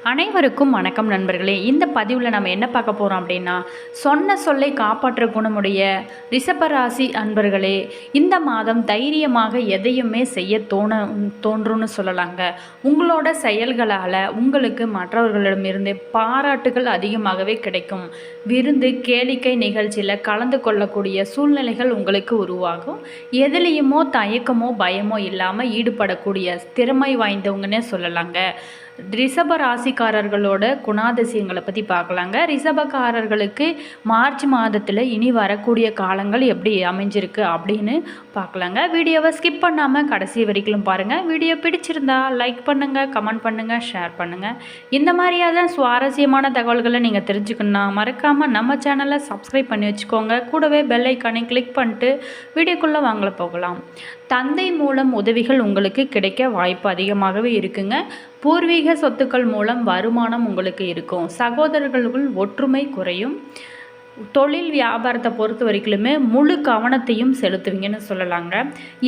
அனைவருக்கும் வணக்கம் நண்பர்களே. இந்த பதிவில் நம்ம என்ன பார்க்க போகிறோம் அப்படின்னா, சொன்ன சொல்லை காப்பாற்ற குணமுடைய ரிஷபராசி அன்பர்களே, இந்த மாதம் தைரியமாக எதையுமே செய்ய தோன்றும்னு சொல்லலாங்க. உங்களோட செயல்களால் உங்களுக்கு மற்றவர்களிடமிருந்து பாராட்டுகள் அதிகமாகவே கிடைக்கும். விருந்து கேளிக்கை நிகழ்ச்சியில் கலந்து கொள்ளக்கூடிய சூழ்நிலைகள் உங்களுக்கு உருவாகும். எதுலேயுமோ தயக்கமோ பயமோ இல்லாமல் ஈடுபடக்கூடிய திறமை வாய்ந்தவங்கன்னே சொல்லலாங்க. ரிஷப ராசிக்காரர்களோட குணாதிசயங்களை பற்றி பார்க்கலாங்க. ரிஷபக்காரர்களுக்கு மார்ச் மாதத்தில் இனி வரக்கூடிய காலங்கள் எப்படி அமைஞ்சிருக்கு அப்படின்னு பார்க்கலாங்க. வீடியோவை ஸ்கிப் பண்ணாமல் கடைசி வரைக்கும் பாருங்கள். வீடியோ பிடிச்சிருந்தா லைக் பண்ணுங்கள், கமெண்ட் பண்ணுங்கள், ஷேர் பண்ணுங்கள். இந்த மாதிரியான சுவாரஸ்யமான தகவல்களை நீங்கள் தெரிஞ்சுக்கணுன்னா மறக்காமல் நம்ம சேனலை சப்ஸ்கிரைப் பண்ணி வச்சுக்கோங்க. கூடவே பெல் ஐக்கானை கிளிக் பண்ணிட்டு வீடியோக்குள்ளே வாங்கல போகலாம். தந்தை மூலம் உதவிகள் உங்களுக்கு கிடைக்க வாய்ப்பு அதிகமாகவே இருக்குங்க. பூர்வீக சொத்துக்கள் மூலம் வருமானம் உங்களுக்கு இருக்கும். சகோதரர்களுக்குள் ஒற்றுமை குறையும். தொழில் வியாபாரத்தை பொறுத்த வரைக்குமே முழு கவனத்தையும் செலுத்துவீங்கன்னு சொல்லலாங்க.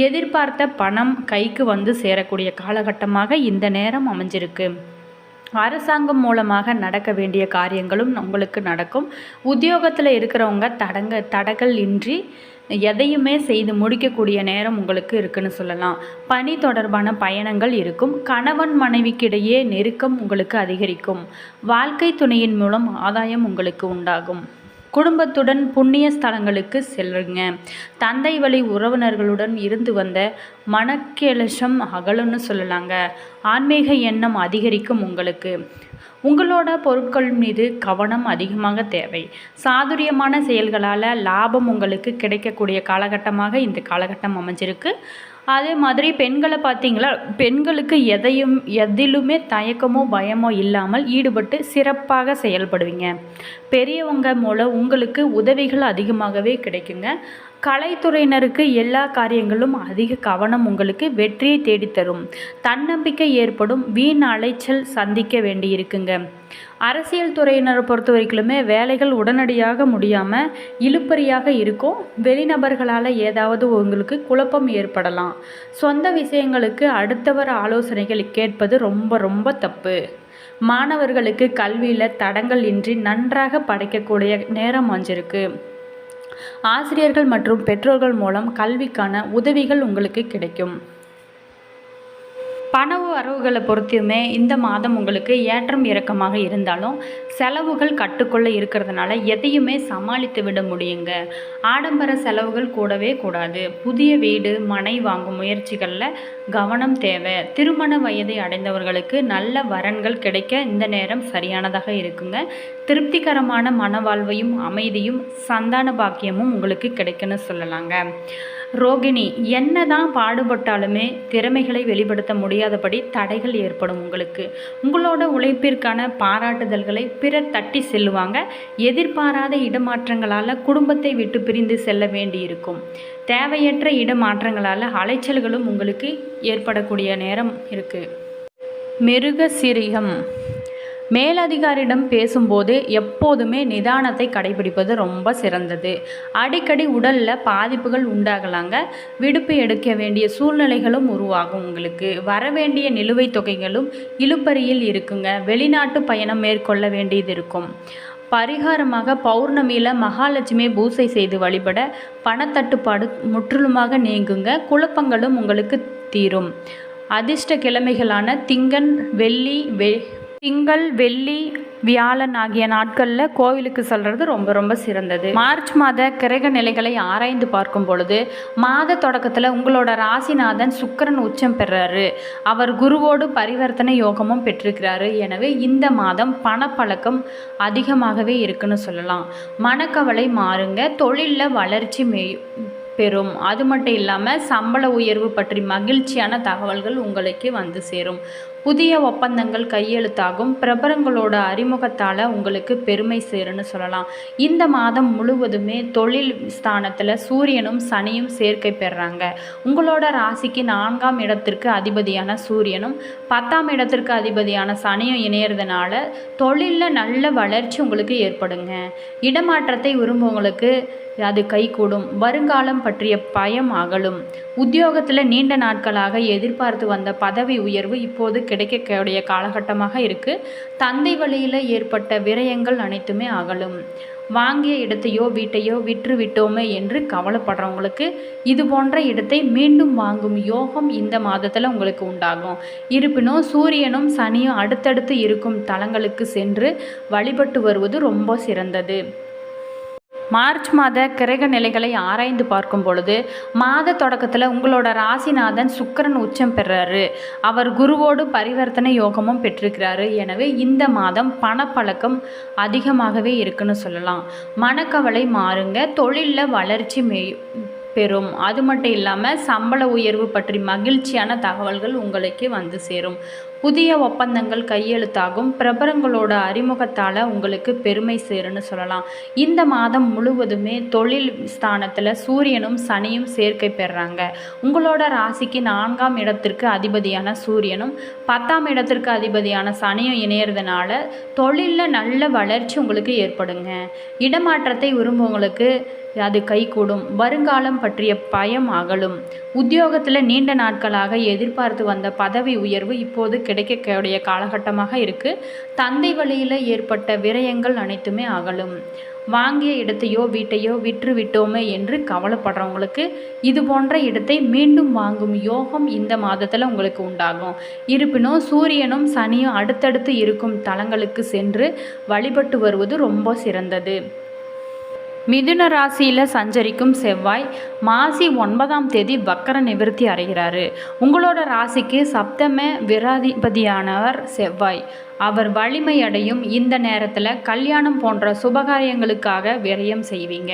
எதிர்பார்த்த பணம் கைக்கு வந்து சேரக்கூடிய காலகட்டமாக இந்த நேரம் அமைஞ்சிருக்கு. அரசாங்கம் மூலமாக நடக்க வேண்டிய காரியங்களும் உங்களுக்கு நடக்கும். உத்தியோகத்தில் இருக்கிறவங்க தடங்கள் இன்றி எதையுமே செய்து முடிக்கக்கூடிய நேரம் உங்களுக்கு இருக்குன்னு சொல்லலாம். பணி தொடர்பான பயணங்கள் இருக்கும். கணவன் மனைவிக்கிடையே நெருக்கம் உங்களுக்கு அதிகரிக்கும். வாழ்க்கை துணையின் மூலம் ஆதாயம் உங்களுக்கு உண்டாகும். குடும்பத்துடன் புண்ணிய ஸ்தலங்களுக்கு செல்லுங்க. தந்தை வழி உறவினர்களுடன் இருந்து வந்த மனக்கேலசம் அகலும்னு சொல்லலாங்க. ஆன்மீக எண்ணம் அதிகரிக்கும் உங்களுக்கு. உங்களோட பொருட்கள் மீது கவனம் அதிகமாக தேவை. சாதுரியமான செயல்களால் லாபம் உங்களுக்கு கிடைக்கக்கூடிய காலகட்டமாக இந்த காலகட்டம் அமைஞ்சிருக்கு. அதே மாதிரி பெண்களை பார்த்தீங்களா, பெண்களுக்கு எதிலுமே தயக்கமோ பயமோ இல்லாமல் ஈடுபட்டு சிறப்பாக செயல்படுவீங்க. பெரியவங்க மூலம் உங்களுக்கு உதவிகள் அதிகமாகவே கிடைக்குங்க. கலைத்துறையினருக்கு எல்லா காரியங்களும் அதிக கவனம் உங்களுக்கு வெற்றியை தேடித்தரும். தன்னம்பிக்கை ஏற்படும். வீண் அலைச்சல் சந்திக்க வேண்டி இருக்குங்க. அரசியல் துறையினரை பொறுத்த வரைக்குமே வேலைகள் உடனடியாக முடியாமல் இழுபறியாக இருக்கும். வெளிநபர்களால் ஏதாவது உங்களுக்கு குழப்பம் ஏற்படலாம். சொந்த விஷயங்களுக்கு அடுத்தவர் ஆலோசனைகள் கேட்பது ரொம்ப தப்பு. மாணவர்களுக்கு கல்வியில் தடங்கள் இன்றி நன்றாக படிக்கக்கூடிய நேரம் அமைஞ்சிருக்கு. ஆசிரியர்கள் மற்றும் பெற்றோர்கள் மூலம் கல்விக்கான உதவிகள் உங்களுக்கு கிடைக்கும். பண வரவுகளை பொறுத்துமே இந்த மாதம் உங்களுக்கு ஏற்றம் இறக்கமாக இருந்தாலும் செலவுகள் கட்டுக்குள்ளே இருக்கிறதுனால எதையுமே சமாளித்து விட முடியுங்க. ஆடம்பர செலவுகள் கூடவே கூடாது. புதிய வீடு மனை வாங்கும் முயற்சிகளில் கவனம் தேவை. திருமண வயதை அடைந்தவர்களுக்கு நல்ல வரன்கள் கிடைக்க இந்த நேரம் சரியானதாக இருக்குங்க. திருப்திகரமான மனவாழ்வையும் அமைதியும் சந்தான பாக்கியமும் உங்களுக்கு கிடைக்குன்னு சொல்லலாங்க. ரோகிணி, என்னதான் பாடுபட்டாலுமே திறமைகளை வெளிப்படுத்த முடியாதபடி தடைகள் ஏற்படும் உங்களுக்கு. உங்களோட உழைப்பிற்கான பாராட்டுதல்களை பிறர் தட்டி செல்லுவாங்க. எதிர்பாராத இடமாற்றங்களால் குடும்பத்தை விட்டு பிரிந்து செல்ல வேண்டியிருக்கும். தேவையற்ற இடமாற்றங்களால் அலைச்சல்களும் உங்களுக்கு ஏற்படக்கூடிய நேரம் இருக்குது. மிருகசீரிகம், மேலதிகாரியிடம் பேசும்போது எப்போதுமே நிதானத்தை கடைபிடிப்பது ரொம்ப சிறந்தது. அடிக்கடி உடலில் பாதிப்புகள் உண்டாகலாங்க. விடுப்பு எடுக்க வேண்டிய சூழ்நிலைகளும் உருவாகும் உங்களுக்கு. வரவேண்டிய நிலுவைத் தொகைகளும் இழுபறியில் இருக்குங்க. வெளிநாட்டு பயணம் மேற்கொள்ள வேண்டியது இருக்கும். பரிகாரமாக பௌர்ணமியில் மகாலட்சுமி பூசை செய்து வழிபட பணத்தட்டுப்பாடு முற்றிலுமாக நீங்குங்க. குழப்பங்களும் உங்களுக்கு தீரும். அதிர்ஷ்ட கிழமைகளான திங்கள் வெள்ளி வியாழன் ஆகிய நாட்களில் கோவிலுக்கு செல்வது ரொம்ப சிறந்தது. மார்ச் மாத கிரக நிலைகளை ஆராய்ந்து பார்க்கும் பொழுது மாத தொடக்கத்தில் உங்களோட ராசிநாதன் சுக்கிரன் உச்சம் பெறாரு. அவர் குருவோடு பரிவர்த்தனை யோகமும் பெற்றிருக்கிறாரு. எனவே இந்த மாதம் பணப்பழக்கம் அதிகமாகவே இருக்குன்னு சொல்லலாம். மனக்கவலை மாறுங்க. தொழிலில் வளர்ச்சி பெறும். அது மட்டும் இல்லாமல் சம்பள உயர்வு பற்றி மகிழ்ச்சியான தகவல்கள் உங்களுக்கு வந்து சேரும். புதிய ஒப்பந்தங்கள் கையெழுத்தாகும். பிரபலங்களோட அறிமுகத்தால் உங்களுக்கு பெருமை சேருன்னு சொல்லலாம். இந்த மாதம் முழுவதுமே தொழில் ஸ்தானத்தில் சூரியனும் சனியும் சேர்க்கை பெறுறாங்க. உங்களோட ராசிக்கு 4ஆம் இடத்திற்கு அதிபதியான சூரியனும் 10ஆம் இடத்திற்கு அதிபதியான சனியும் இணையறதுனால தொழிலில் நல்ல வளர்ச்சி உங்களுக்கு ஏற்படுங்க. இடமாற்றத்தை விரும்புவங்களுக்கு அது கைகூடும். வருங்காலம் வருங்காலம் பற்றிய பயம் அகலும். உத்தியோகத்தில் நீண்ட நாட்களாக எதிர்பார்த்து வந்த பதவி உயர்வு இப்போது கிடைக்கக்கூடிய காலகட்டமாக இருக்குது. தந்தை வழியில் ஏற்பட்ட விரயங்கள் அனைத்துமே அகலும். வாங்கிய இடத்தையோ வீட்டையோ விற்று விட்டோமே என்று கவலைப்படுறவங்களுக்கு இது போன்ற இடத்தை மீண்டும் வாங்கும் யோகம் இந்த மாதத்தில் உங்களுக்கு உண்டாகும். இருப்பினும் சூரியனும் சனியும் அடுத்தடுத்து இருக்கும் தலங்களுக்கு சென்று வழிபட்டு வருவது ரொம்ப சிறந்தது. மார்ச் மாத கிரக நிலைகளை ஆராய்ந்து பார்க்கும் பொழுது மாத தொடக்கத்தில் உங்களோட ராசிநாதன் சுக்கிரன் உச்சம் பெறாரு. அவர் குருவோடு பரிவர்த்தனை யோகமும் பெற்றிருக்கிறாரு. எனவே இந்த மாதம் பணப்பழக்கம் அதிகமாகவே இருக்குன்னு சொல்லலாம். மனக்கவலை மாறுங்க. தொழிலில் வளர்ச்சி பெறும். அது மட்டும் இல்லாமல் சம்பள உயர்வு பற்றி மகிழ்ச்சியான தகவல்கள் உங்களுக்கு வந்து சேரும். புதிய ஒப்பந்தங்கள் கையெழுத்தாகும். பிரபலங்களோட அறிமுகத்தால் உங்களுக்கு பெருமை சேருன்னு சொல்லலாம். இந்த மாதம் முழுவதுமே தொழில் ஸ்தானத்தில் சூரியனும் சனியும் சேர்க்கை பெறுறாங்க. உங்களோட ராசிக்கு 4ஆம் இடத்திற்கு அதிபதியான சூரியனும் 10ஆம் இடத்திற்கு அதிபதியான சனியும் இணையறதுனால தொழிலில் நல்ல வளர்ச்சி உங்களுக்கு ஏற்படுங்க. இடமாற்றத்தை விரும்புவங்களுக்கு அது கைகூடும். வருங்காலம் பற்றிய பயம் அகலும். உத்தியோகத்தில் நீண்ட நாட்களாக எதிர்பார்த்து வந்த பதவி உயர்வு இப்போது கிடைக்கக்கூடிய காலகட்டமாக இருக்குது. தந்தை வழியில் ஏற்பட்ட விரயங்கள் அனைத்துமே அகலும். வாங்கிய இடத்தையோ வீட்டையோ விற்று விட்டோமே என்று கவலைப்படுறவங்களுக்கு இது போன்ற இடத்தை மீண்டும் வாங்கும் யோகம் இந்த மாதத்தில் உங்களுக்கு உண்டாகும். இருப்பினும் சூரியனும் சனியும் அடுத்தடுத்து இருக்கும் தலங்களுக்கு சென்று வழிபட்டு வருவது ரொம்ப சிறந்தது. மிதுன ராசியில் சஞ்சரிக்கும் செவ்வாய் மாசி 9ஆம் தேதி வக்கர நிவர்த்தி அடைகிறாரு. உங்களோட ராசிக்கு சப்தம விராதிபதியானவர் செவ்வாய். அவர் வலிமை அடையும் இந்த நேரத்தில் கல்யாணம் போன்ற சுபகாரியங்களுக்காக விரயம் செய்வீங்க.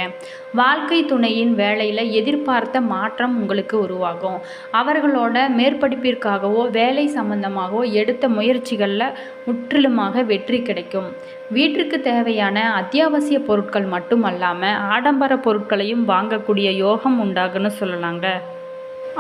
வாழ்க்கை துணையின் வேலையில் எதிர்பார்த்த மாற்றம் உங்களுக்கு உருவாகும். அவர்களோட மேற்படிப்பிற்காகவோ வேலை சம்பந்தமாகவோ எடுத்த முயற்சிகளில் முற்றிலுமாக வெற்றி கிடைக்கும். வீட்டிற்கு தேவையான அத்தியாவசிய பொருட்கள் மட்டுமல்லாமல் ஆடம்பர பொருட்களையும் வாங்கக்கூடிய யோகம் உண்டாகுன்னு சொல்லலாங்க.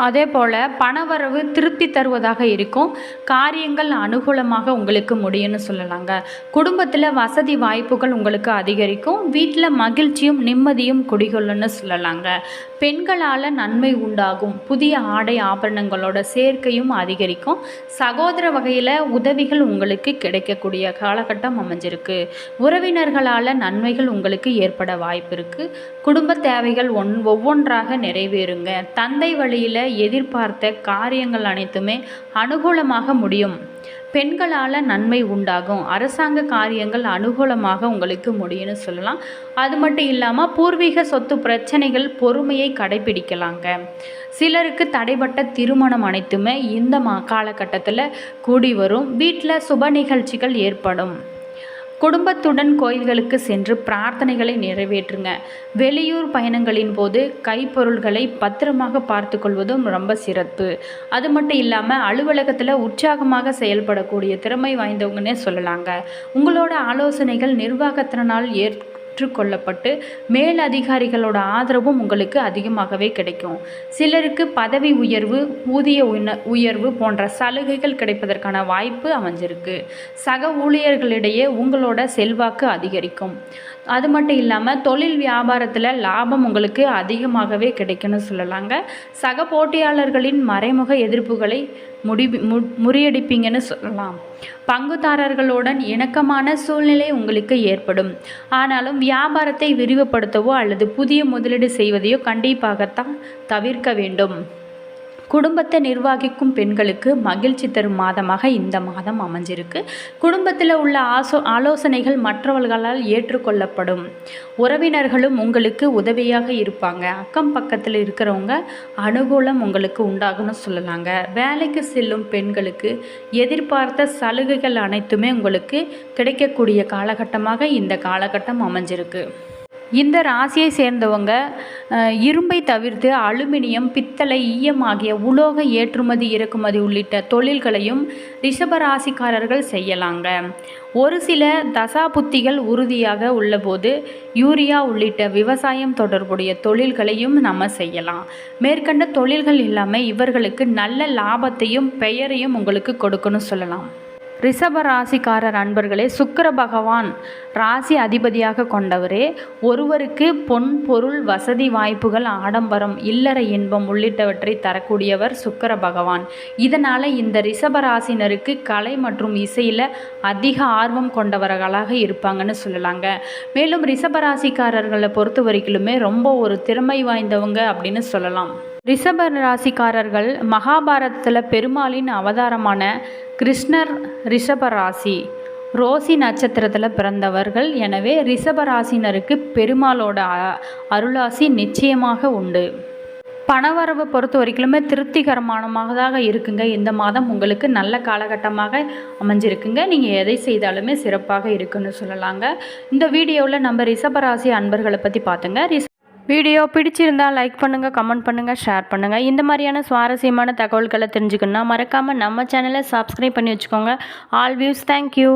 அதே போல் பணவரவு திருப்தி தருவதாக இருக்கும். காரியங்கள் அனுகூலமாக உங்களுக்கு முடியும்னு சொல்லலாங்க. குடும்பத்தில் வசதி வாய்ப்புகள் உங்களுக்கு அதிகரிக்கும். வீட்டில் மகிழ்ச்சியும் நிம்மதியும் குடிகொள்ளுன்னு சொல்லலாங்க. பெண்களால் நன்மை உண்டாகும். புதிய ஆடை ஆபரணங்களோட சேர்க்கையும் அதிகரிக்கும். சகோதர வகையில் உதவிகள் உங்களுக்கு கிடைக்கக்கூடிய காலகட்டம் அமைஞ்சிருக்கு. உறவினர்களால் நன்மைகள் உங்களுக்கு ஏற்பட வாய்ப்பு இருக்குது. குடும்ப தேவைகள் ஒவ்வொன்றாக நிறைவேறுங்க. தந்தை வழியில் எதிர்பார்த்த காரியங்கள் அனைத்துமே அனுகூலமாக முடியும். பெண்களால் நன்மை உண்டாகும். அரசாங்க காரியங்கள் அனுகூலமாக உங்களுக்கு முடியும்னு சொல்லலாம். அது மட்டும் இல்லாமல் பூர்வீக சொத்து பிரச்சனைகள் பொறுமையை கடைபிடிக்கலாங்க. சிலருக்கு தடைப்பட்ட திருமணம் அனைத்துமே இந்த காலகட்டத்தில் கூடி வரும். வீட்டில் சுப நிகழ்ச்சிகள் ஏற்படும். குடும்பத்துடன் கோயில்களுக்கு சென்று பிரார்த்தனைகளை நிறைவேற்றுங்க. வெளியூர் பயணங்களின் போது கைப்பொருள்களை பத்திரமாக பார்த்து கொள்வதும் ரொம்ப சிறப்பு. அது மட்டும் இல்லாமல் அலுவலகத்தில் உற்சாகமாக செயல்படக்கூடிய திறமை வாய்ந்தவங்கன்னே சொல்லலாங்க. உங்களோட ஆலோசனைகள் நிர்வாகத்தினால் ஏற்றுக்கொள்ளப்பட்டு மேல் அதிகாரிகளோட ஆதரவும் உங்களுக்கு அதிகமாகவே கிடைக்கும். சிலருக்கு பதவி உயர்வு, ஊதிய உயர்வு போன்ற சலுகைகள் கிடைப்பதற்கான வாய்ப்பு அமைஞ்சிருக்கு. சக ஊழியர்களிடையே உங்களோட செல்வாக்கு அதிகரிக்கும். அது மட்டும் இல்லாமல் தொழில் வியாபாரத்தில் லாபம் உங்களுக்கு அதிகமாகவே கிடைக்குன்னு சொல்லலாங்க. சக போட்டியாளர்களின் மறைமுக எதிர்ப்புகளை முறியடிப்பீங்கன்னு சொல்லலாம். பங்குதாரர்களுடன் இணக்கமான சூழ்நிலை உங்களுக்கு ஏற்படும். ஆனாலும் வியாபாரத்தை விரிவுபடுத்தவோ அல்லது புதிய முதலீடு செய்வதையோ கண்டிப்பாகத்தான் தவிர்க்க வேண்டும். குடும்பத்தை நிர்வகிக்கும் பெண்களுக்கு மகிழ்ச்சி தரும் மாதமாக இந்த மாதம் அமைஞ்சிருக்கு. குடும்பத்தில் உள்ள ஆலோசனைகள் மற்றவர்களால் ஏற்றுக்கொள்ளப்படும். உறவினர்களும் உங்களுக்கு உதவியாக இருப்பாங்க. அக்கம் பக்கத்தில் இருக்கிறவங்க அனுகூலம் உங்களுக்கு உண்டாகும்னு சொல்லலாங்க. வேலைக்கு செல்லும் பெண்களுக்கு எதிர்பார்த்த சலுகைகள் அனைத்துமே உங்களுக்கு கிடைக்கக்கூடிய காலகட்டமாக இந்த காலகட்டம் அமைஞ்சிருக்கு. இந்த ராசியை சேர்ந்தவங்க இரும்பை தவிர்த்து அலுமினியம், பித்தளை, ஈயம் ஆகிய உலோக ஏற்றுமதி இறக்குமதி உள்ளிட்ட தொழில்களையும் ரிஷபராசிக்காரர்கள் செய்யலாங்க. ஒரு சில தசாபுத்திகள் உறுதியாக உள்ளபோது யூரியா உள்ளிட்ட விவசாயம் தொடர்புடைய தொழில்களையும் நம்ம செய்யலாம். மேற்கண்ட தொழில்கள் எல்லாமே இவர்களுக்கு நல்ல லாபத்தையும் பெயரையும் உங்களுக்கு கொடுக்கணும் சொல்லலாம். ரிஷப ராசிக்காரர் அன்பர்களே, சுக்கிர பகவான் ராசி அதிபதியாக கொண்டவரே. ஒருவருக்கு பொன் பொருள் வசதி வாய்ப்புகள் ஆடம்பரம் இல்லற இன்பம் உள்ளிட்டவற்றை தரக்கூடியவர் சுக்கிர பகவான். இதனால் இந்த ரிஷப ராசினருக்கு கலை மற்றும் இசையில் அதிக ஆர்வம் கொண்டவர்களாக இருப்பாங்கன்னு சொல்லலாங்க. மேலும் ரிஷப ராசிக்காரர்களை பொறுத்த வரைக்குமே ரொம்ப ஒரு திறமை வாய்ந்தவங்க அப்படின்னு சொல்லலாம். ரிஷப ராசிக்காரர்கள் மகாபாரதத்தில் பெருமாளின் அவதாரமான கிருஷ்ணர் ரிஷப ராசி ரோசி நட்சத்திரத்தில் பிறந்தவர்கள். எனவே ரிஷப ராசினருக்கு பெருமாளோட அருளாசி நிச்சயமாக உண்டு. பணவரவு பொறுத்த வரைக்குமே திருப்திகரமானதாக இருக்குங்க. இந்த மாதம் உங்களுக்கு நல்ல காலகட்டமாக அமைஞ்சிருக்குங்க. நீங்கள் எதை செய்தாலுமே சிறப்பாக இருக்குன்னு சொல்லலாங்க. இந்த வீடியோவில் நம்ம ரிஷபராசி அன்பர்களை பற்றி பார்த்துங்க. வீடியோ பிடிச்சிருந்தால் லைக் பண்ணுங்கள், கமெண்ட் பண்ணுங்கள், ஷேர் பண்ணுங்கள். இந்த மாதிரியான சுவாரஸ்யமான தகவல்களை தெரிஞ்சுக்கணுன்னா மறக்காமல் நம்ம சேனலை சப்ஸ்கிரைப் பண்ணி வச்சுக்கோங்க. All views, thank you.